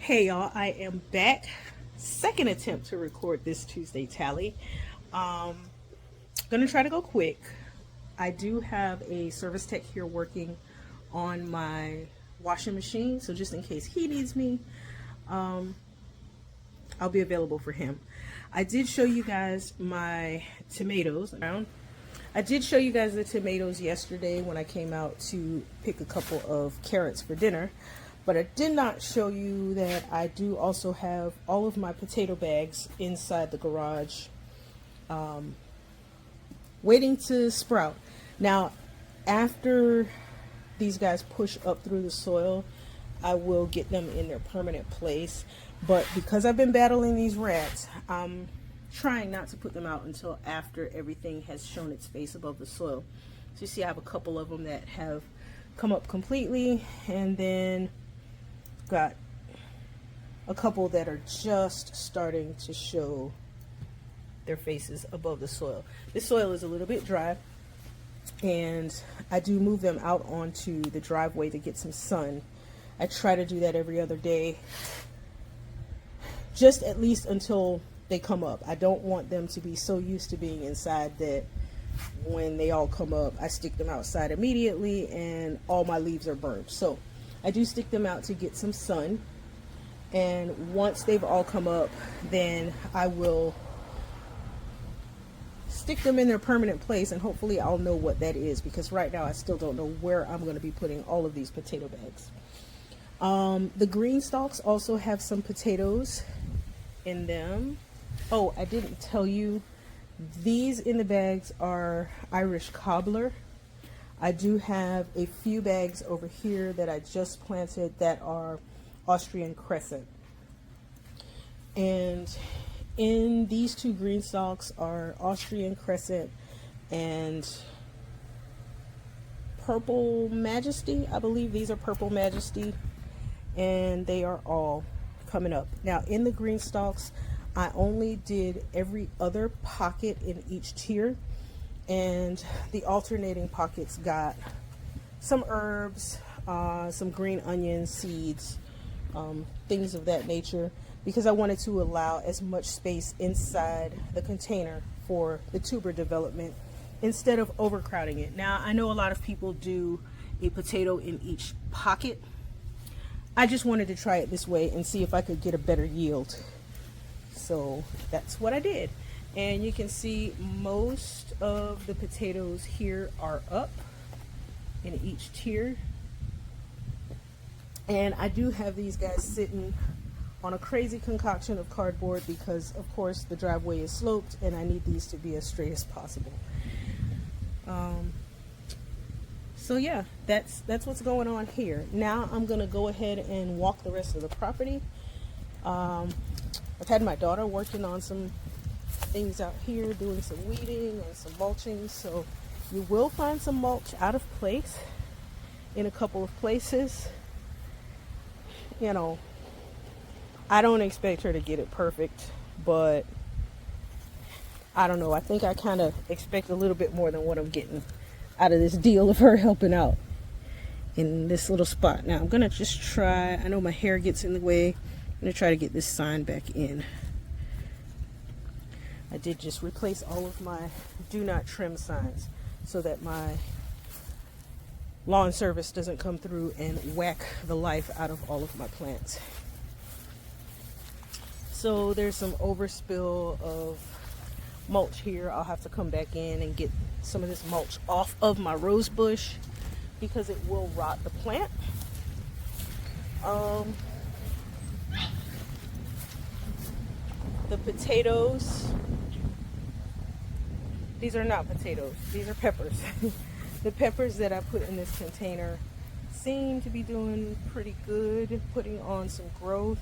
Hey y'all, I am back. Second attempt to record this Tuesday tally. Gonna try to go quick. I do have a service tech here working on my washing machine, so just in case he needs me, I'll be available for him. I did show you guys my tomatoes. I did show you guys the tomatoes yesterday when I came out to pick a couple of carrots for dinner. But I did not show you that I do also have all of my potato bags inside the garage waiting to sprout. Now, after these guys push up through the soil, I will get them in their permanent place. But because I've been battling these rats, I'm trying not to put them out until after everything has shown its face above the soil. So you see I have a couple of them that have come up completely, and then got a couple that are just starting to show their faces above the soil. This soil is a little bit dry, and I do move them out onto the driveway to get some sun. I try to do that every other day, just at least until they come up. I don't want them to be so used to being inside that when they all come up, I stick them outside immediately and all my leaves are burned. So I do stick them out to get some sun, and once they've all come up, then I will stick them in their permanent place, and hopefully I'll know what that is, because right now I still don't know where I'm going to be putting all of these potato bags. The green stalks also have some potatoes in them. Oh, I didn't tell you, these in the bags are Irish cobbler. I do have a few bags over here that I just planted that are Austrian crescent. And in these two green stalks are Austrian crescent and purple majesty. I believe these are purple majesty, and they are all coming up. Now in the green stalks, I only did every other pocket in each tier, and the alternating pockets got some herbs, some green onion seeds, things of that nature, because I wanted to allow as much space inside the container for the tuber development instead of overcrowding it. Now, I know a lot of people do a potato in each pocket. I just wanted to try it this way and see if I could get a better yield. So that's what I did. And you can see most of the potatoes here are up in each tier. And I do have these guys sitting on a crazy concoction of cardboard because, of course, the driveway is sloped and I need these to be as straight as possible. So yeah, that's what's going on here. Now I'm going to go ahead and walk the rest of the property. I've had my daughter working on some things out here, doing some weeding and some mulching, so you will find some mulch out of place in a couple of places. You know, I don't expect her to get it perfect, but I don't know, I think I kind of expect a little bit more than what I'm getting out of this deal of her helping out in this little spot. Now I'm gonna just try, I know my hair gets in the way, I'm gonna try to get this sign back in. I did just replace all of my do not trim signs so that my lawn service doesn't come through and whack the life out of all of my plants. So there's some overspill of mulch here. I'll have to come back in and get some of this mulch off of my rose bush because it will rot the plant. The potatoes, these are not potatoes, these are peppers. The peppers that I put in this container seem to be doing pretty good, putting on some growth.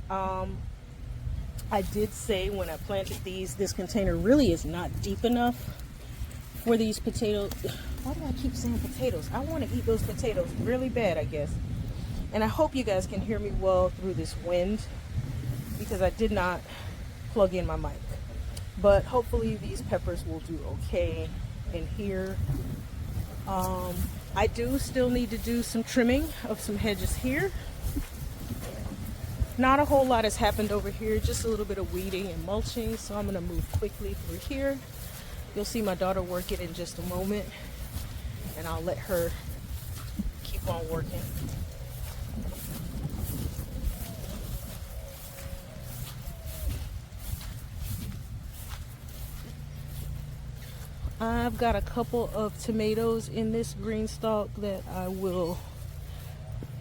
I did say when I planted these, this container really is not deep enough for these potatoes. Why do I keep saying potatoes? I want to eat those potatoes really bad, I guess. And I hope you guys can hear me well through this wind because I did not plug in my mic. But hopefully these peppers will do okay in here. I do still need to do some trimming of some hedges here. Not a whole lot has happened over here, just a little bit of weeding and mulching, so I'm gonna move quickly through here. You'll see my daughter work it in just a moment, and I'll let her keep on working. I've got a couple of tomatoes in this green stalk that I will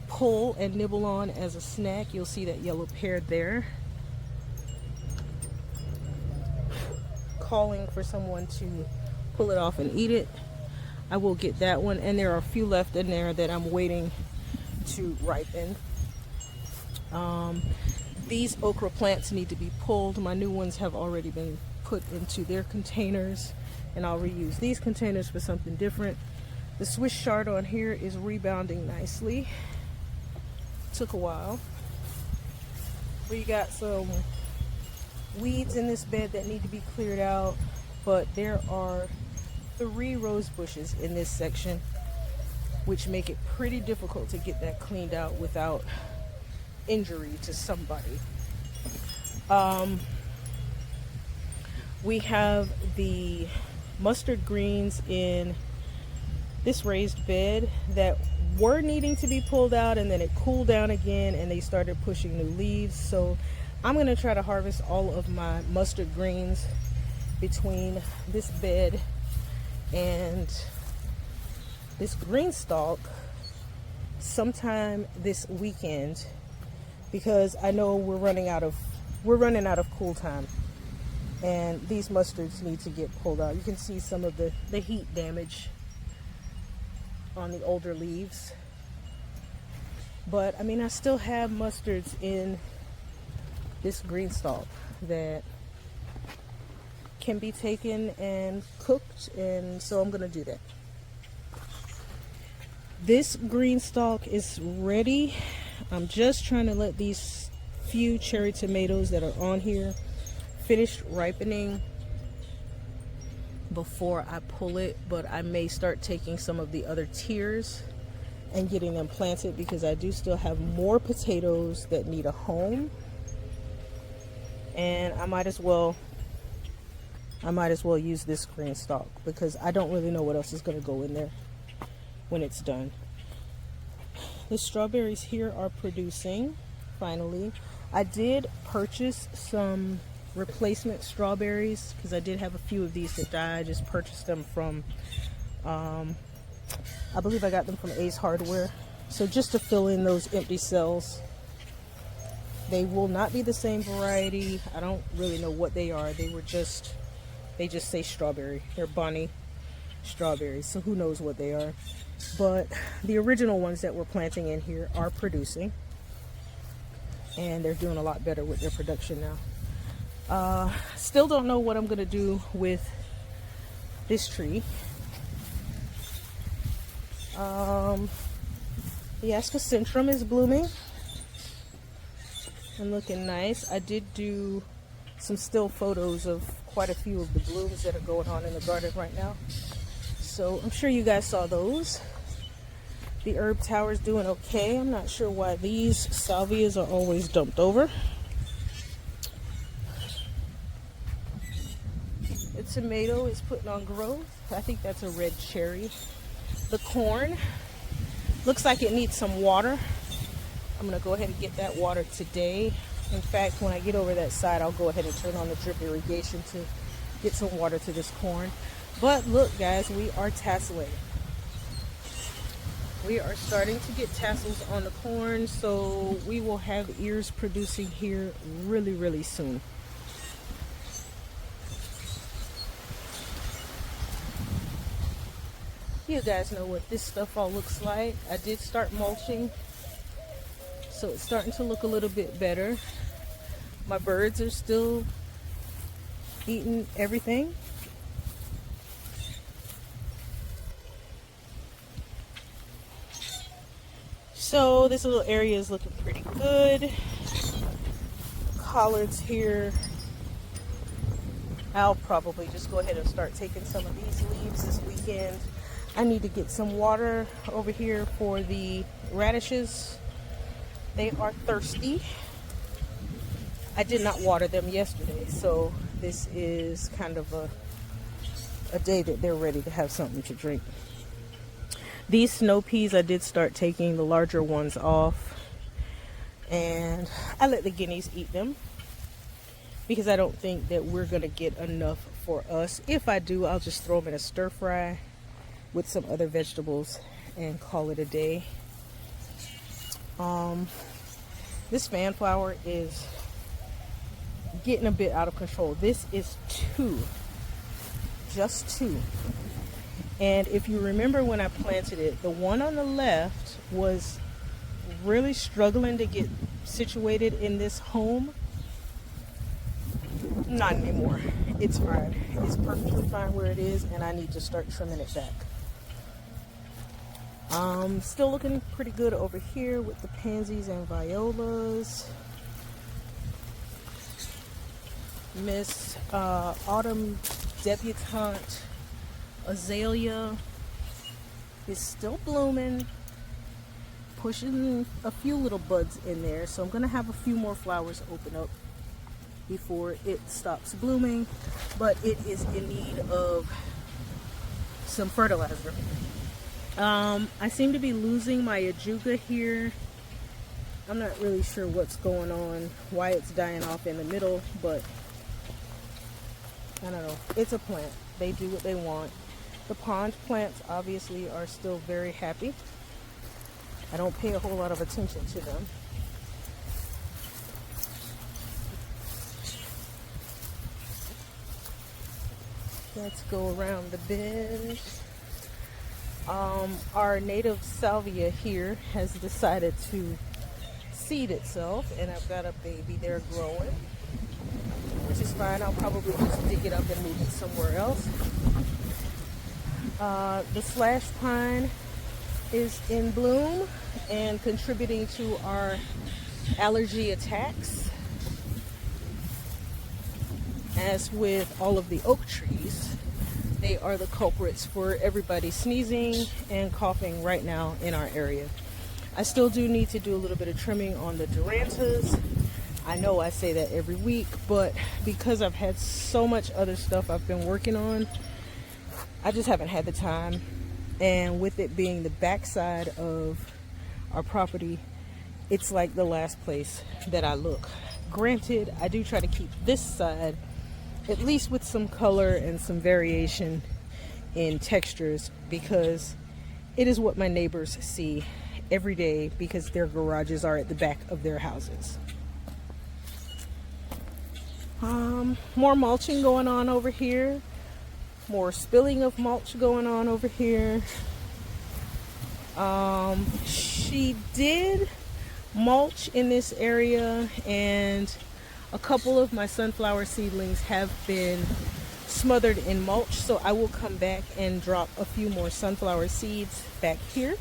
pull and nibble on as a snack. You'll see that yellow pear there, calling for someone to pull it off and eat it. I will get that one, and there are a few left in there that I'm waiting to ripen. These okra plants need to be pulled. My new ones have already been put into their containers, and I'll reuse these containers for something different. The Swiss chard on here is rebounding nicely. Took a while. We got some weeds in this bed that need to be cleared out, but there are 3 rose bushes in this section, which make it pretty difficult to get that cleaned out without injury to somebody. We have the mustard greens in this raised bed that were needing to be pulled out, and then it cooled down again and they started pushing new leaves. So I'm going to try to harvest all of my mustard greens between this bed and this green stalk sometime this weekend, because I know we're running out of cool time, and these mustards need to get pulled out. You can see some of the heat damage on the older leaves, but I mean, I still have mustards in this green stalk that can be taken and cooked, and so I'm gonna do that. This green stalk is ready. I'm just trying to let these few cherry tomatoes that are on here finish ripening before I pull it, but I may start taking some of the other tiers and getting them planted, because I do still have more potatoes that need a home, and I might as well use this green stalk, because I don't really know what else is going to go in there when it's done. The strawberries here are producing finally. I did purchase some replacement strawberries because I did have a few of these that died. I just purchased them from I believe I got them from Ace Hardware, so just to fill in those empty cells. They will not be the same variety. I don't really know what they are. They just say strawberry. They're Bonnie strawberries, so who knows what they are. But the original ones that we're planting in here are producing, and they're doing a lot better with their production now. Still don't know what I'm gonna do with this tree. The Ascocentrum is blooming and looking nice. I did do some still photos of quite a few of the blooms that are going on in the garden right now, so I'm sure you guys saw those. The herb tower is doing okay. I'm not sure why these salvias are always dumped over. The tomato is putting on growth. I think that's a red cherry. The corn looks like it needs some water. I'm gonna go ahead and get that water today. In fact, when I get over that side, I'll go ahead and turn on the drip irrigation to get some water to this corn. But look, guys, we are tasseling. We are starting to get tassels on the corn, so we will have ears producing here really, really soon. You guys know what this stuff all looks like. I did start mulching, so it's starting to look a little bit better. My birds are still eating everything. So this little area is looking pretty good. Collards here. I'll probably just go ahead and start taking some of these leaves this weekend. I need to get some water over here for the radishes. They are thirsty. I did not water them yesterday, so this is kind of a day that they're ready to have something to drink. These snow peas, I did start taking the larger ones off, and I let the guineas eat them because I don't think that we're gonna get enough for us. If I do, I'll just throw them in a stir fry with some other vegetables and call it a day. This fan flower is getting a bit out of control. This is just two. And if you remember when I planted it, the one on the left was really struggling to get situated in this home. Not anymore. It's fine. It's perfectly fine where it is, and I need to start trimming it back. Still looking pretty good over here with the pansies and violas. Miss Autumn Debutante Azalea is still blooming, pushing a few little buds in there, so I'm gonna have a few more flowers open up before it stops blooming, but it is in need of some fertilizer. I seem to be losing my ajuga here. I'm not really sure what's going on, why it's dying off in the middle, but I don't know. It's a plant. They do what they want. The pond plants obviously are still very happy. I don't pay a whole lot of attention to them. Let's go around the bend. Our native salvia here has decided to seed itself, and I've got a baby there growing, which is fine. I'll probably just dig it up and move it somewhere else. The slash pine is in bloom and contributing to our allergy attacks. As with all of the oak trees, they are the culprits for everybody sneezing and coughing right now in our area. I still do need to do a little bit of trimming on the durantas. I know I say that every week, but because I've had so much other stuff I've been working on, I just haven't had the time. And with it being the backside of our property, it's like the last place that I look. Granted, I do try to keep this side at least with some color and some variation in textures, because it is what my neighbors see every day, because their garages are at the back of their houses. More mulching going on over here. More spilling of mulch going on over here. She did mulch in this area, and a couple of my sunflower seedlings have been smothered in mulch, so I will come back and drop a few more sunflower seeds back here.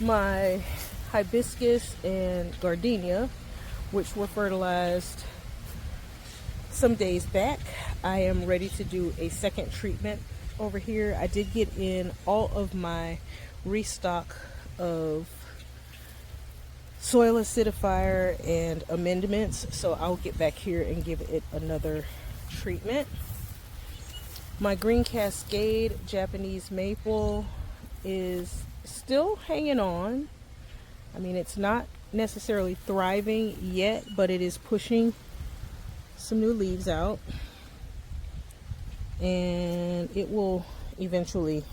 My hibiscus and gardenia, which were fertilized some days back, I am ready to do a second treatment over here. I did get in all of my restock of soil acidifier and amendments, so I'll get back here and give it another treatment. My green cascade Japanese maple is still hanging on. I mean, it's not necessarily thriving yet, but it is pushing some new leaves out, and it'll eventually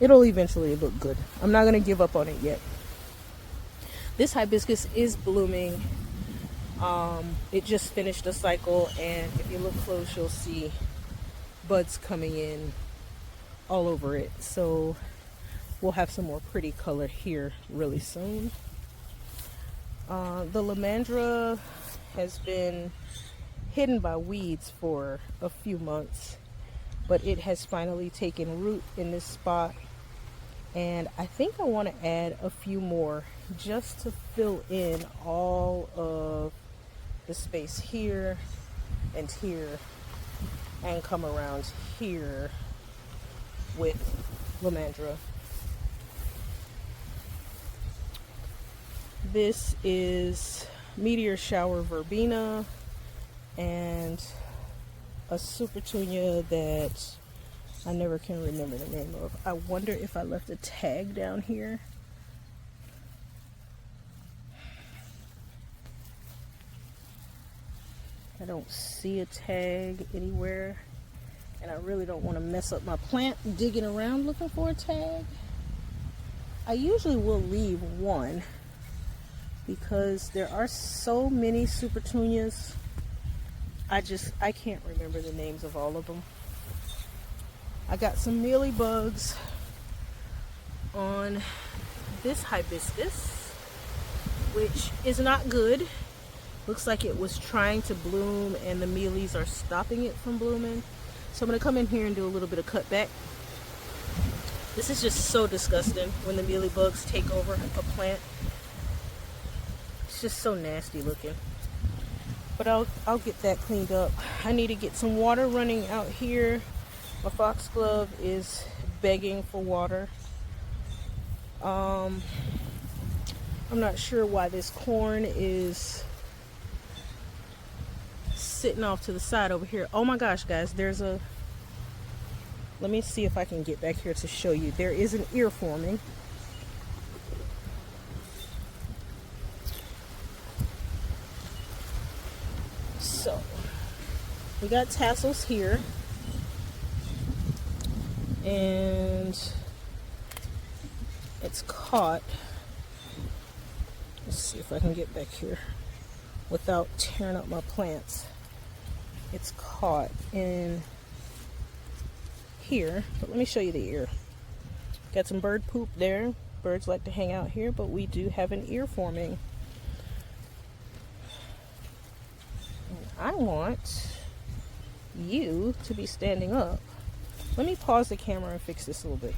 look good. I'm not going to give up on it yet. This hibiscus is blooming. It just finished a cycle, and if you look close, you'll see buds coming in all over it. So we'll have some more pretty color here really soon. The lamandra has been hidden by weeds for a few months, but it has finally taken root in this spot, and I think I want to add a few more just to fill in all of the space here and here, and come around here with lamandra. This is Meteor Shower Verbena and a Supertunia that I never can remember the name of. I wonder if I left a tag down here. I don't see a tag anywhere, and I really don't want to mess up my plant digging around looking for a tag. I usually will leave one because there are so many Supertunias. I can't remember the names of all of them. I got some mealy bugs on this hibiscus, which is not good. Looks like it was trying to bloom and the mealies are stopping it from blooming. So I'm gonna come in here and do a little bit of cutback. This is just so disgusting when the mealy bugs take over a plant. It's just so nasty looking. But I'll get that cleaned up. I need to get some water running out here. My foxglove is begging for water. I'm not sure why this corn is sitting off to the side over here. Oh my gosh, guys, there's a, let me see if I can get back here to show you. There is an ear forming. So we got tassels here, and it's caught. Let's see if I can get back here without tearing up my plants. It's caught in here, but let me show you the ear. Got some bird poop there. Birds like to hang out here, but we do have an ear forming. And I want you to be standing up. Let me pause the camera and fix this a little bit.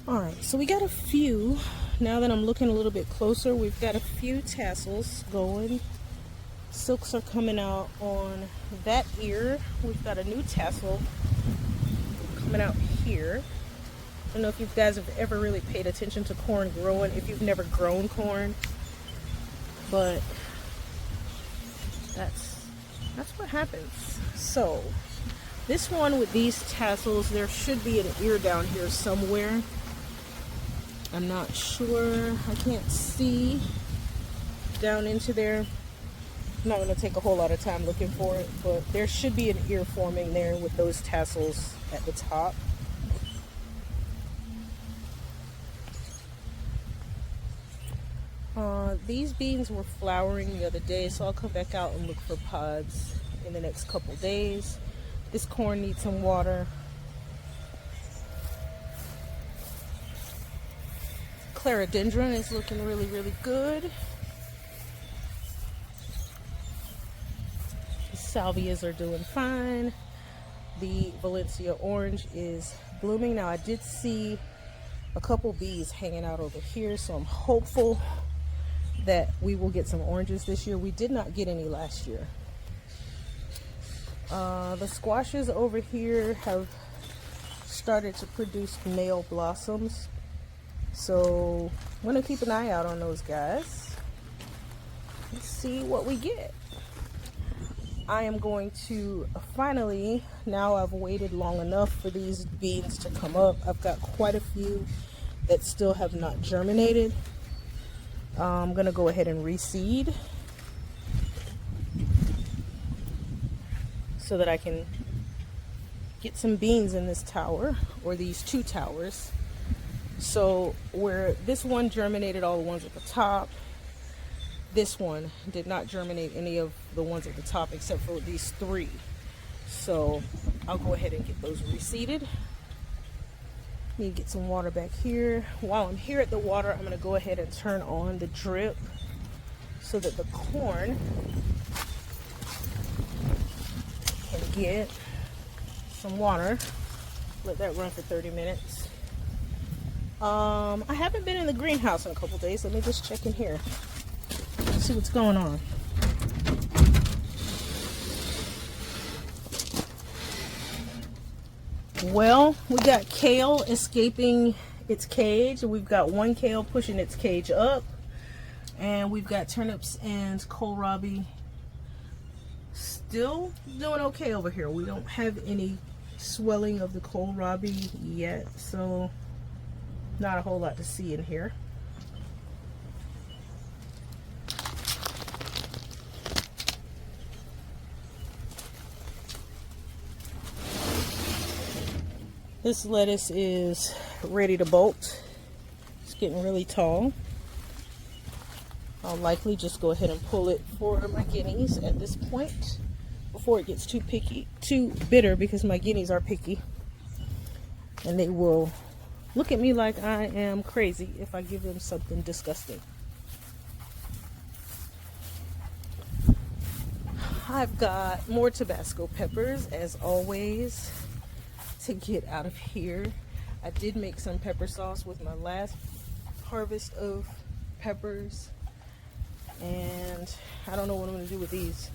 Alright, so we got a few. Now that I'm looking a little bit closer, we've got a few tassels going. Silks are coming out on that ear. We've got a new tassel coming out here. I don't know if you guys have ever really paid attention to corn growing, if you've never grown corn, but that's what happens. So this one with these tassels, there should be an ear down here somewhere. I'm not sure. I can't see down into there. I'm not going to take a whole lot of time looking for it, but there should be an ear forming there with those tassels at the top. These beans were flowering the other day, so I'll come back out and look for pods in the next couple days. This corn needs some water. Clerodendron is looking really, really good. The salvias are doing fine. The Valencia orange is blooming. Now I did see a couple bees hanging out over here, so I'm hopeful that we will get some oranges this year. We did not get any last year. The squashes over here have started to produce male blossoms, so I'm gonna keep an eye out on those guys. Let's see what we get. I am going to finally, now I've waited long enough for these beans to come up. I've got quite a few that still have not germinated. I'm gonna go ahead and reseed so that I can get some beans in this tower, or these two towers. So where this one germinated all the ones at the top, this one did not germinate any of the ones at the top except for these three. So I'll go ahead and get those reseeded. Need to get some water back here. While I'm here at the water, I'm going to go ahead and turn on the drip so that the corn can get some water. Let that run for 30 minutes. I haven't been in the greenhouse in a couple days. Let me just check in here. See what's going on. Well, we got kale escaping its cage, and we've got one kale pushing its cage up. And we've got turnips and kohlrabi. Still doing okay over here. We don't have any swelling of the kohlrabi yet, so not a whole lot to see in here. This lettuce is ready to bolt. It's getting really tall. I'll likely just go ahead and pull it for my guineas at this point before it gets too bitter, because my guineas are picky and they will look at me like I am crazy if I give them something disgusting. I've got more Tabasco peppers as always to get out of here. I did make some pepper sauce with my last harvest of peppers, and I don't know what I'm going to do with these.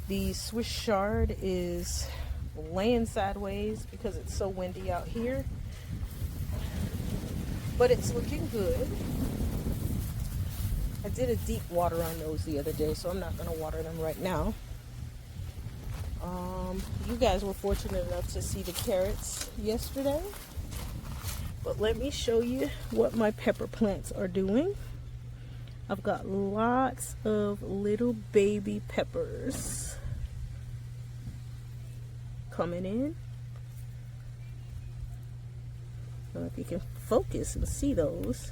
The Swiss chard is laying sideways because it's so windy out here, but it's looking good. I did a deep water on those the other day, so I'm not going to water them right now. You guys were fortunate enough to see the carrots yesterday, but let me show you what my pepper plants are doing. I've got lots of little baby peppers coming in. I don't know if you can focus and see those.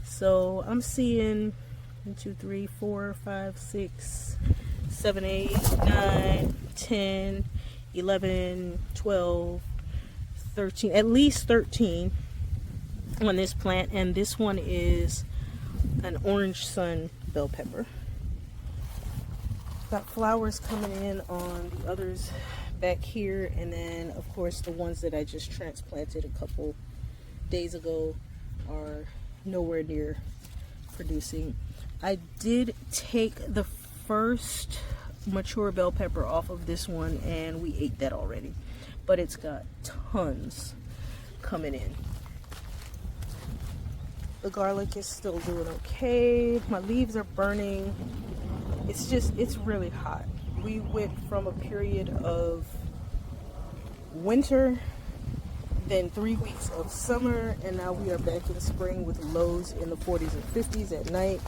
So I'm seeing 1, 2, 3, 4, 5, 6, 7, 8, 9, 10, 11, 12, 13, at least 13 on this plant, and this one is an orange sun bell pepper. Got flowers coming in on the others back here, and then of course the ones that I just transplanted a couple days ago are nowhere near producing. I did take the first mature bell pepper off of this one and we ate that already, but it's got tons coming in. The garlic is still doing okay. My leaves are burning. It's really hot. We went from a period of winter, then 3 weeks of summer, and now we are back in spring with lows in the 40s and 50s at night,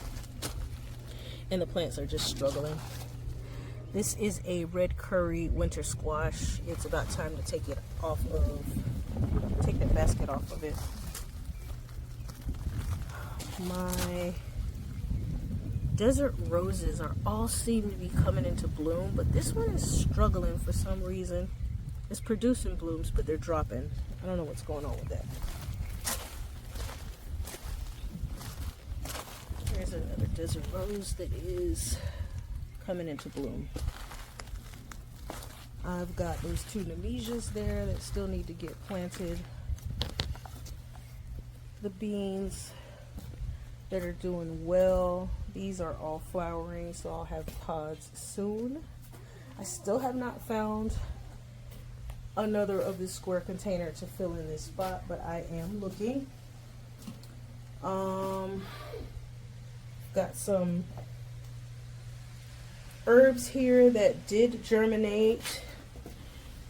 and the plants are just struggling. This is a red curry winter squash. It's about time to take that basket off of it. My desert roses are all seem to be coming into bloom, but this one is struggling for some reason. It's producing blooms, but they're dropping. I don't know what's going on with that. Here's another desert rose that is coming into bloom. I've got those 2 Nemesias there that still need to get planted. The beans that are doing well, these are all flowering, so I'll have pods soon. I still have not found another of this square container to fill in this spot, but I am looking. Got some herbs here that did germinate,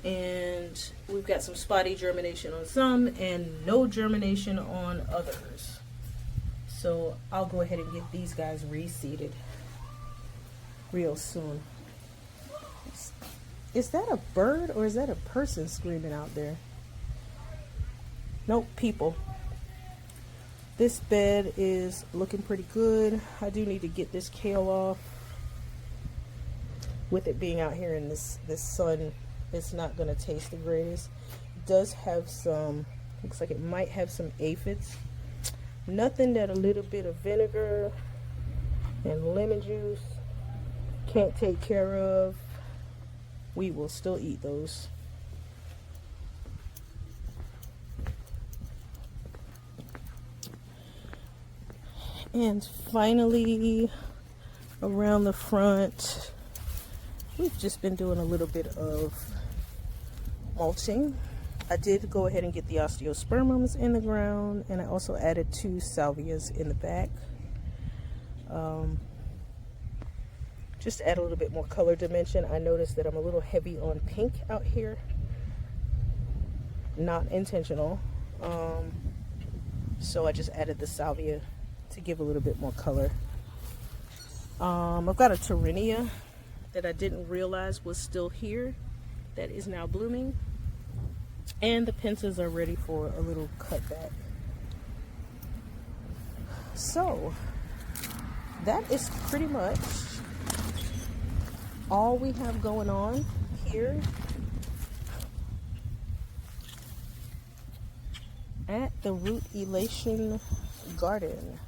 and we've got some spotty germination on some and no germination on others. So I'll go ahead and get these guys reseeded real soon. Is that a bird or is that a person screaming out there? Nope, people. This bed is looking pretty good. I do need to get this kale off. With it being out here in this sun, it's not going to taste the greatest. It does have some, looks like it might have some aphids. Nothing that a little bit of vinegar and lemon juice can't take care of. We will still eat those. And finally, around the front, we've just been doing a little bit of mulching. I did go ahead and get the osteospermums in the ground, and I also added 2 salvias in the back. Just to add a little bit more color dimension. I noticed that I'm a little heavy on pink out here. Not intentional. So I just added the salvia to give a little bit more color. I've got a Torrenia that I didn't realize was still here that is now blooming. And the pentas are ready for a little cutback. So that is pretty much all we have going on here at the Root Elation Garden.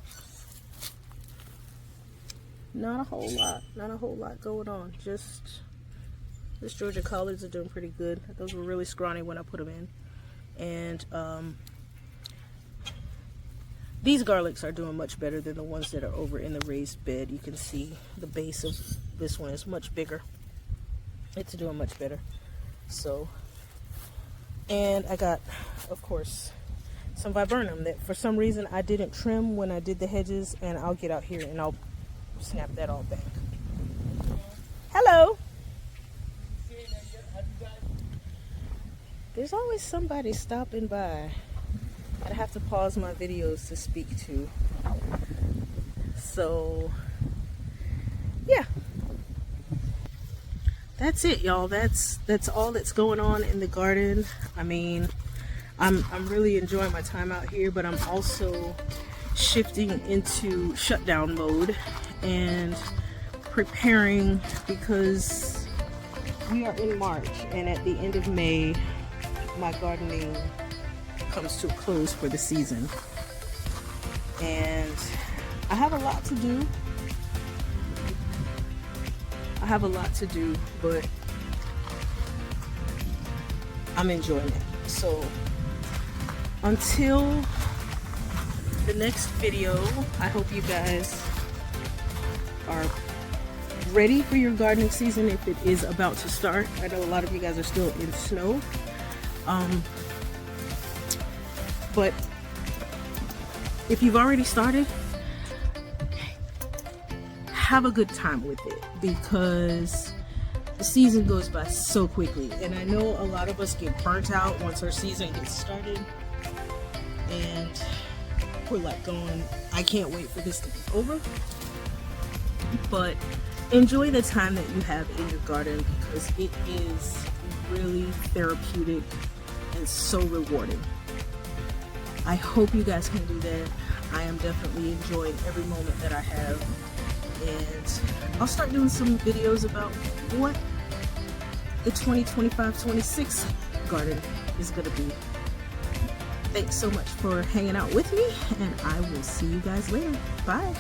Not a whole lot going on. Just this Georgia collards are doing pretty good. Those were really scrawny when I put them in. And these garlics are doing much better than the ones that are over in the raised bed. You can see the base of this one is much bigger. It's doing much better. So, and I got, of course, some viburnum that for some reason I didn't trim when I did the hedges, and I'll get out here and I'll snap that all back. Hello. There's always somebody stopping by. I have to pause my videos to speak to. So, yeah. That's it, y'all. That's all that's going on in the garden. I mean, I'm really enjoying my time out here, but I'm also shifting into shutdown mode and preparing, because we are in March, and at the end of May my gardening comes to a close for the season, and I have a lot to do. But I'm enjoying it. So until the next video, I hope you guys are ready for your gardening season if it is about to start. I know a lot of you guys are still in snow. But if you've already started, have a good time with it, because the season goes by so quickly, and I know a lot of us get burnt out once our season gets started, and we're like going, I can't wait for this to be over. But enjoy the time that you have in your garden, because it is really therapeutic and so rewarding. I hope you guys can do that. I am definitely enjoying every moment that I have, and I'll start doing some videos about what the 2025-26 garden is going to be. Thanks so much for hanging out with me, and I will see you guys later. Bye.